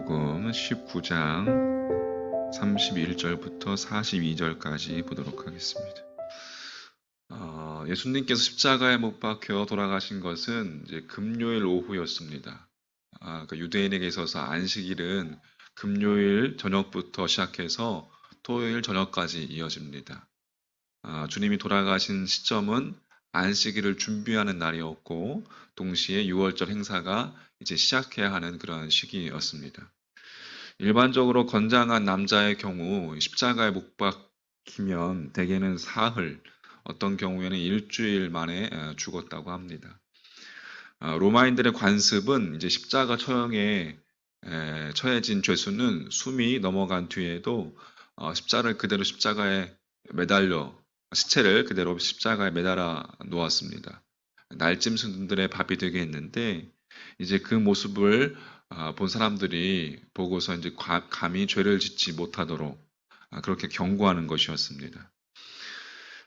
요한복음 19장 31절부터 42절까지 보도록 하겠습니다. 예수님께서 십자가에 못 박혀 돌아가신 것은 이제 금요일 오후였습니다. 유대인에게 있어서 안식일은 금요일 저녁부터 시작해서 토요일 저녁까지 이어집니다. 주님이 돌아가신 시점은 안식일을 준비하는 날이었고 동시에 6월절 행사가 이제 시작해야 하는 그런 시기였습니다. 일반적으로 건장한 남자의 경우 십자가에 못 박히면 대개는 사흘, 어떤 경우에는 일주일 만에 죽었다고 합니다. 로마인들의 관습은 이제 십자가 처형에 처해진 죄수는 숨이 넘어간 뒤에도 십자가를 그대로 십자가에 매달려 시체를 그대로 십자가에 매달아 놓았습니다. 날짐승들의 밥이 되게 했는데 이제 그 모습을 본 사람들이 보고서 이제 감히 죄를 짓지 못하도록 그렇게 경고하는 것이었습니다.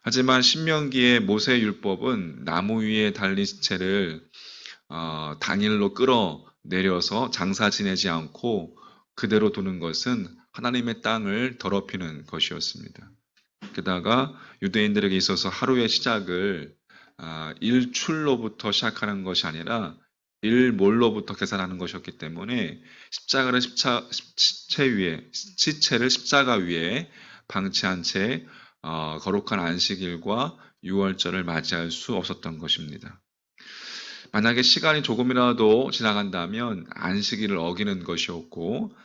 하지만 신명기의 모세 율법은 나무 위에 달린 시체를 당일로 끌어내려서 장사 지내지 않고 그대로 두는 것은 하나님의 땅을 더럽히는 것이었습니다. 게다가 유대인들에게 있어서 하루의 시작을 일출로부터 시작하는 것이 아니라 일몰로부터 계산하는 것이었기 때문에 십자가를 시체를 십자가 위에 방치한 채 거룩한 안식일과 6월절을 맞이할 수 없었던 것입니다. 만약에 시간이 조금이라도 지나간다면 안식일을 어기는 것이었고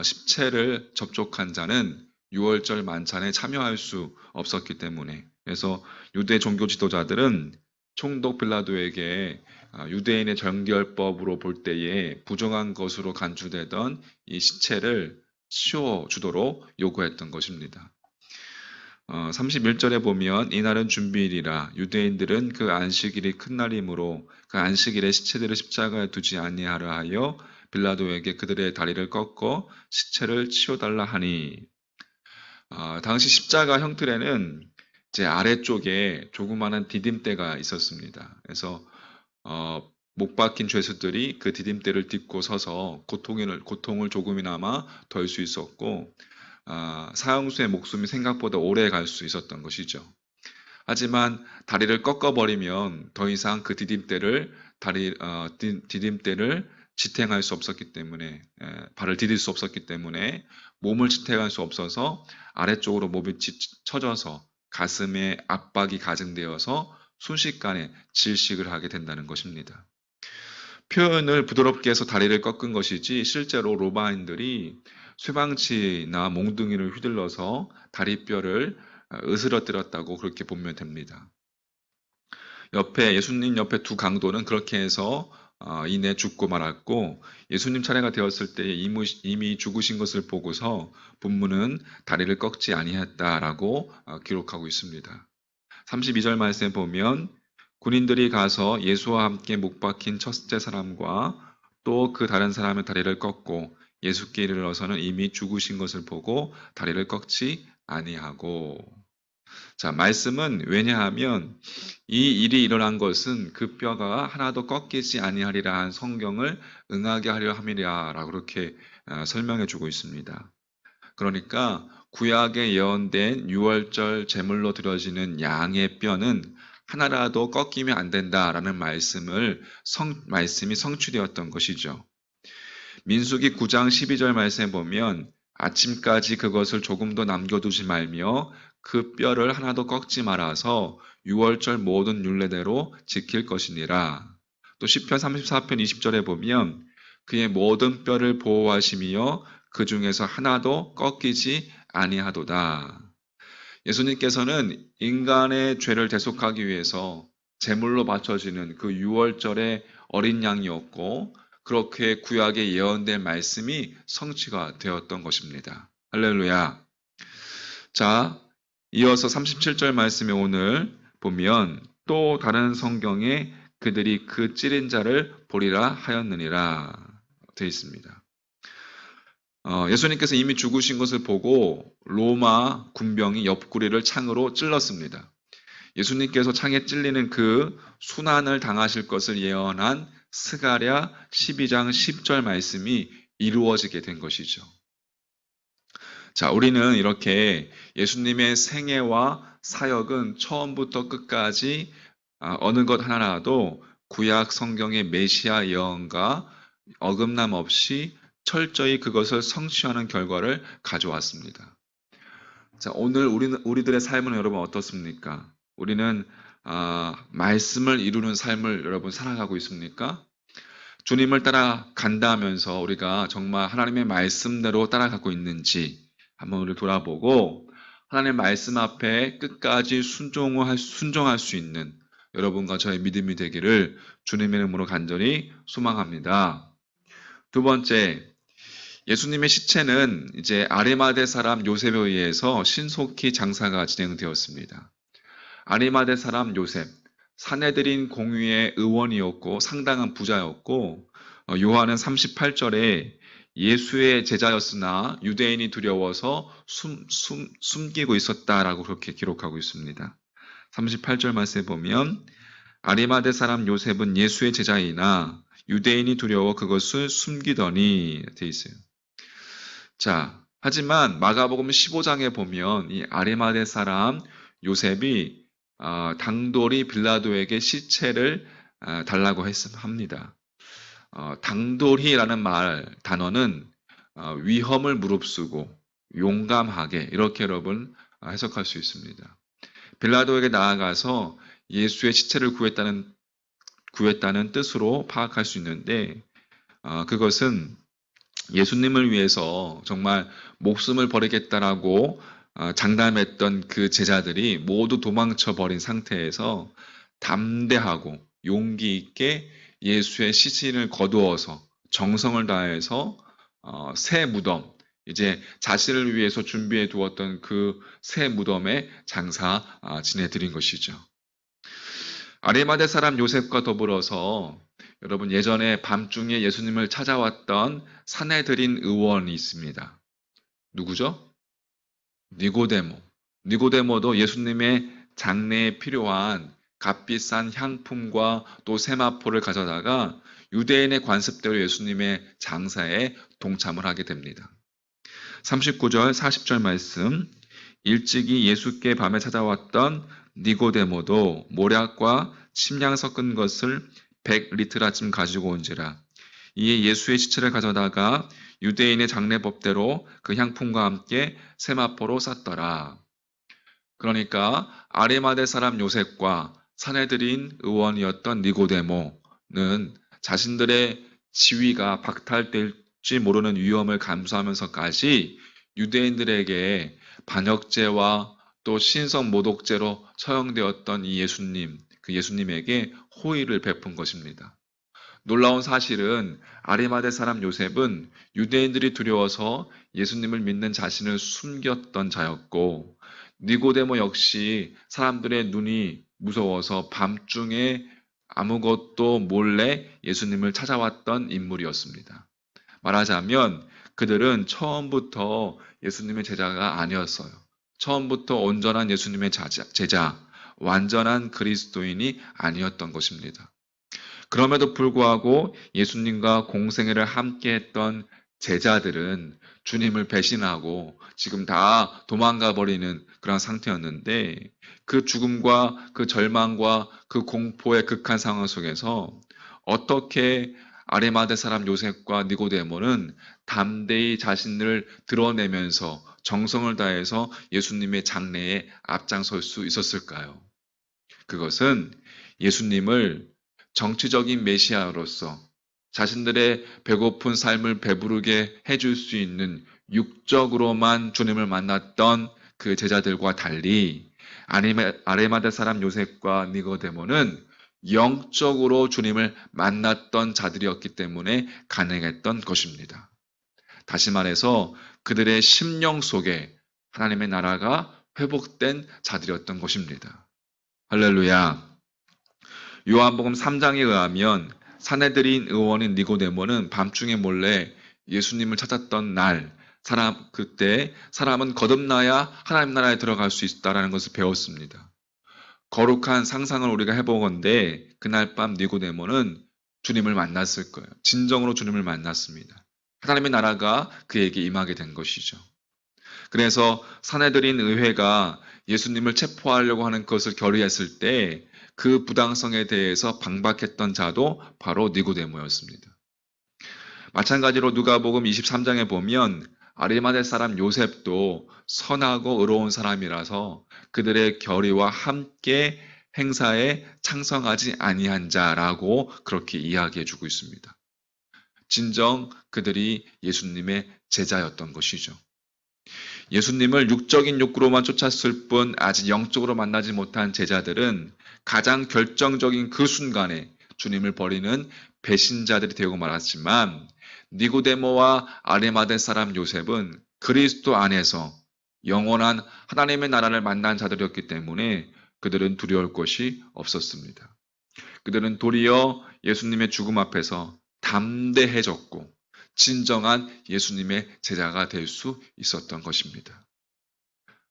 십체를 접촉한 자는 6월절 만찬에 참여할 수 없었기 때문에, 그래서 유대 종교 지도자들은 총독 빌라도에게 유대인의 정결법으로 볼 때에 부정한 것으로 간주되던 이 시체를 치워주도록 요구했던 것입니다. 31절에 보면 이날은 준비일이라 유대인들은 그 안식일이 큰 날이므로 그 안식일에 시체들을 십자가에 두지 아니하려 하여 빌라도에게 그들의 다리를 꺾어 시체를 치워달라 하니, 당시 십자가 형틀에는 제 아래쪽에 조그마한 디딤대가 있었습니다. 그래서 못 박힌 죄수들이 그 디딤대를 딛고 서서 고통을 조금이나마 덜 수 있었고 사형수의 목숨이 생각보다 오래 갈 수 있었던 것이죠. 하지만 다리를 꺾어버리면 더 이상 그 디딤대를 지탱할 수 없었기 때문에, 발을 디딜 수 없었기 때문에 몸을 지탱할 수 없어서 아래쪽으로 몸이 처져서 가슴에 압박이 가중되어서 순식간에 질식을 하게 된다는 것입니다. 표현을 부드럽게 해서 다리를 꺾은 것이지 실제로 로마인들이 쇠방치나 몽둥이를 휘둘러서 다리뼈를 으스러뜨렸다고 그렇게 보면 됩니다. 예수님 옆에 두 강도는 그렇게 해서 이내 죽고 말았고, 예수님 차례가 되었을 때 이미 죽으신 것을 보고서 본문은 다리를 꺾지 아니했다라고 기록하고 있습니다. 32절 말씀에 보면 군인들이 가서 예수와 함께 못 박힌 첫째 사람과 또 그 다른 사람의 다리를 꺾고 예수께 이르러서는 이미 죽으신 것을 보고 다리를 꺾지 아니하고. 자, 말씀은 왜냐하면 이 일이 일어난 것은 그 뼈가 하나도 꺾이지 아니하리라 한 성경을 응하게 하려 함이라라고 그렇게 설명해 주고 있습니다. 그러니까 구약에 예언된 6월절 제물로 드려지는 양의 뼈는 하나라도 꺾이면 안 된다라는 말씀이 성취되었던 것이죠. 민수기 9장 12절 말씀에 보면 아침까지 그것을 조금도 남겨두지 말며 그 뼈를 하나도 꺾지 말아서 6월절 모든 율례대로 지킬 것이니라. 또 시편 34편 20절에 보면 그의 모든 뼈를 보호하시며 그 중에서 하나도 꺾이지 아니하도다. 예수님께서는 인간의 죄를 대속하기 위해서 제물로 바쳐지는 그 6월절의 어린 양이었고, 그렇게 구약에 예언된 말씀이 성취가 되었던 것입니다. 할렐루야. 자, 이어서 37절 말씀에 오늘 보면 또 다른 성경에 그들이 그 찌린 자를 보리라 하였느니라 되어 있습니다. 예수님께서 이미 죽으신 것을 보고 로마 군병이 옆구리를 창으로 찔렀습니다. 예수님께서 창에 찔리는 그 순환을 당하실 것을 예언한 스가랴 12장 10절 말씀이 이루어지게 된 것이죠. 자, 우리는 이렇게 예수님의 생애와 사역은 처음부터 끝까지 어느 것 하나라도 구약 성경의 메시아 예언과 어긋남 없이 철저히 그것을 성취하는 결과를 가져왔습니다. 자, 오늘 우리들의 삶은 여러분 어떻습니까? 우리는 말씀을 이루는 삶을 여러분 살아가고 있습니까? 주님을 따라 간다면서 우리가 정말 하나님의 말씀대로 따라가고 있는지 한번 우리 돌아보고 하나님의 말씀 앞에 끝까지 순종할 수 있는 여러분과 저의 믿음이 되기를 주님의 이름으로 간절히 소망합니다. 두 번째, 예수님의 시체는 이제 아리마대 사람 요셉에 의해서 신속히 장사가 진행되었습니다. 아리마대 사람 요셉, 사내들인 공유의 의원이었고 상당한 부자였고 요한은 38절에 예수의 제자였으나 유대인이 두려워서 숨기고 있었다라고 그렇게 기록하고 있습니다. 38절 말씀에 보면 아리마대 사람 요셉은 예수의 제자이나 유대인이 두려워 그것을 숨기더니 돼 있어요. 자, 하지만 마가복음 15장에 보면 이 아리마대 사람 요셉이 당돌이 빌라도에게 시체를 달라고 합니다. 당돌이라는 단어는 위험을 무릅쓰고 용감하게 이렇게 여러분 해석할 수 있습니다. 빌라도에게 나아가서 예수의 시체를 구했다는 뜻으로 파악할 수 있는데 그것은 예수님을 위해서 정말 목숨을 버리겠다라고 장담했던 그 제자들이 모두 도망쳐 버린 상태에서 담대하고 용기 있게 예수의 시신을 거두어서 정성을 다해서 새 무덤, 이제 자신을 위해서 준비해 두었던 그 새 무덤에 장사 지내드린 것이죠. 아리마대 사람 요셉과 더불어서 여러분 예전에 밤중에 예수님을 찾아왔던 사내들인 의원이 있습니다. 누구죠? 니고데모. 니고데모도 예수님의 장례에 필요한 값비싼 향품과 또 세마포를 가져다가 유대인의 관습대로 예수님의 장사에 동참을 하게 됩니다. 39절, 40절 말씀. 일찍이 예수께 밤에 찾아왔던 니고데모도 모략과 침향 섞은 것을 100리트라쯤 가지고 온지라. 이에 예수의 시체를 가져다가 유대인의 장례법대로 그 향품과 함께 세마포로 쌌더라. 그러니까 아리마대 사람 요셉과 사내들인 의원이었던 니고데모는 자신들의 지위가 박탈될지 모르는 위험을 감수하면서까지 유대인들에게 반역죄와 또 신성 모독죄로 처형되었던 이 예수님, 그 예수님에게 호의를 베푼 것입니다. 놀라운 사실은 아리마대 사람 요셉은 유대인들이 두려워서 예수님을 믿는 자신을 숨겼던 자였고 니고데모 역시 사람들의 눈이 무서워서 밤중에 아무것도 몰래 예수님을 찾아왔던 인물이었습니다. 말하자면 그들은 처음부터 예수님의 제자가 아니었어요. 처음부터 온전한 예수님의 제자, 완전한 그리스도인이 아니었던 것입니다. 그럼에도 불구하고 예수님과 공생애를 함께 했던 제자들은 주님을 배신하고 지금 다 도망가 버리는 그런 상태였는데 그 죽음과 그 절망과 그 공포의 극한 상황 속에서 어떻게 아리마대 사람 요셉과 니고데모는 담대히 자신을 드러내면서 정성을 다해서 예수님의 장례에 앞장설 수 있었을까요? 그것은 예수님을 정치적인 메시아로서 자신들의 배고픈 삶을 배부르게 해줄 수 있는 육적으로만 주님을 만났던 그 제자들과 달리 아리마대 사람 요셉과 니고데모는 영적으로 주님을 만났던 자들이었기 때문에 가능했던 것입니다. 다시 말해서 그들의 심령 속에 하나님의 나라가 회복된 자들이었던 것입니다. 할렐루야. 요한복음 3장에 의하면 사내들인 의원인 니고데모는 밤중에 몰래 예수님을 찾았던 날, 그때 사람은 거듭나야 하나님 나라에 들어갈 수 있다라는 것을 배웠습니다. 거룩한 상상을 우리가 해보건대 그날 밤 니고데모는 주님을 만났을 거예요. 진정으로 주님을 만났습니다. 하나님의 나라가 그에게 임하게 된 것이죠. 그래서 사내들인 의회가 예수님을 체포하려고 하는 것을 결의했을 때 그 부당성에 대해서 반박했던 자도 바로 니고데모였습니다. 마찬가지로 누가복음 23장에 보면 아리마대 사람 요셉도 선하고 의로운 사람이라서 그들의 결의와 함께 행사에 창성하지 아니한 자라고 그렇게 이야기해 주고 있습니다. 진정 그들이 예수님의 제자였던 것이죠. 예수님을 육적인 욕구로만 쫓았을 뿐 아직 영적으로 만나지 못한 제자들은 가장 결정적인 그 순간에 주님을 버리는 배신자들이 되고 말았지만 니고데모와 아리마대 사람 요셉은 그리스도 안에서 영원한 하나님의 나라를 만난 자들이었기 때문에 그들은 두려울 것이 없었습니다. 그들은 도리어 예수님의 죽음 앞에서 담대해졌고 진정한 예수님의 제자가 될 수 있었던 것입니다.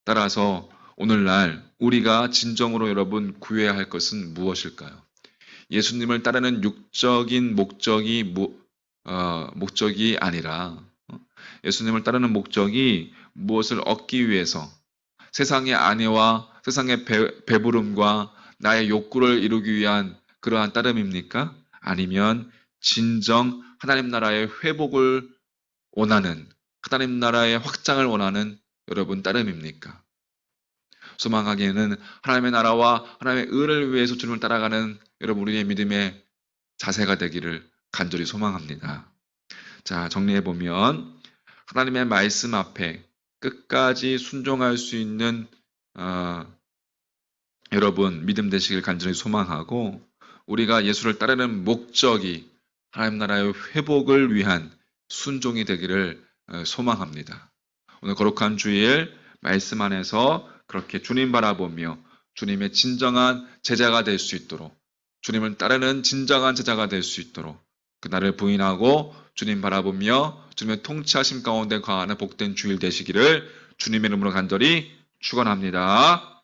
따라서 오늘날 우리가 진정으로 여러분 구해야 할 것은 무엇일까요? 예수님을 따르는 육적인 목적이 아니라 예수님을 따르는 목적이 무엇을 얻기 위해서 세상의 안위와 세상의 배부름과 나의 욕구를 이루기 위한 그러한 따름입니까? 아니면 진정 하나님 나라의 회복을 원하는, 하나님 나라의 확장을 원하는 여러분 따름입니까? 소망하기에는 하나님의 나라와 하나님의 의를 위해서 주님을 따라가는 여러분 우리의 믿음의 자세가 되기를 간절히 소망합니다. 자, 정리해보면 하나님의 말씀 앞에 끝까지 순종할 수 있는 여러분 믿음 되시길 간절히 소망하고 우리가 예수를 따르는 목적이 하나님 나라의 회복을 위한 순종이 되기를 소망합니다. 오늘 거룩한 주일 말씀 안에서 그렇게 주님 바라보며 주님의 진정한 제자가 될 수 있도록 주님을 따르는 진정한 제자가 될 수 있도록 그날을 부인하고 주님 바라보며 주님의 통치하심 가운데 거하는 복된 주일 되시기를 주님의 이름으로 간절히 축원합니다.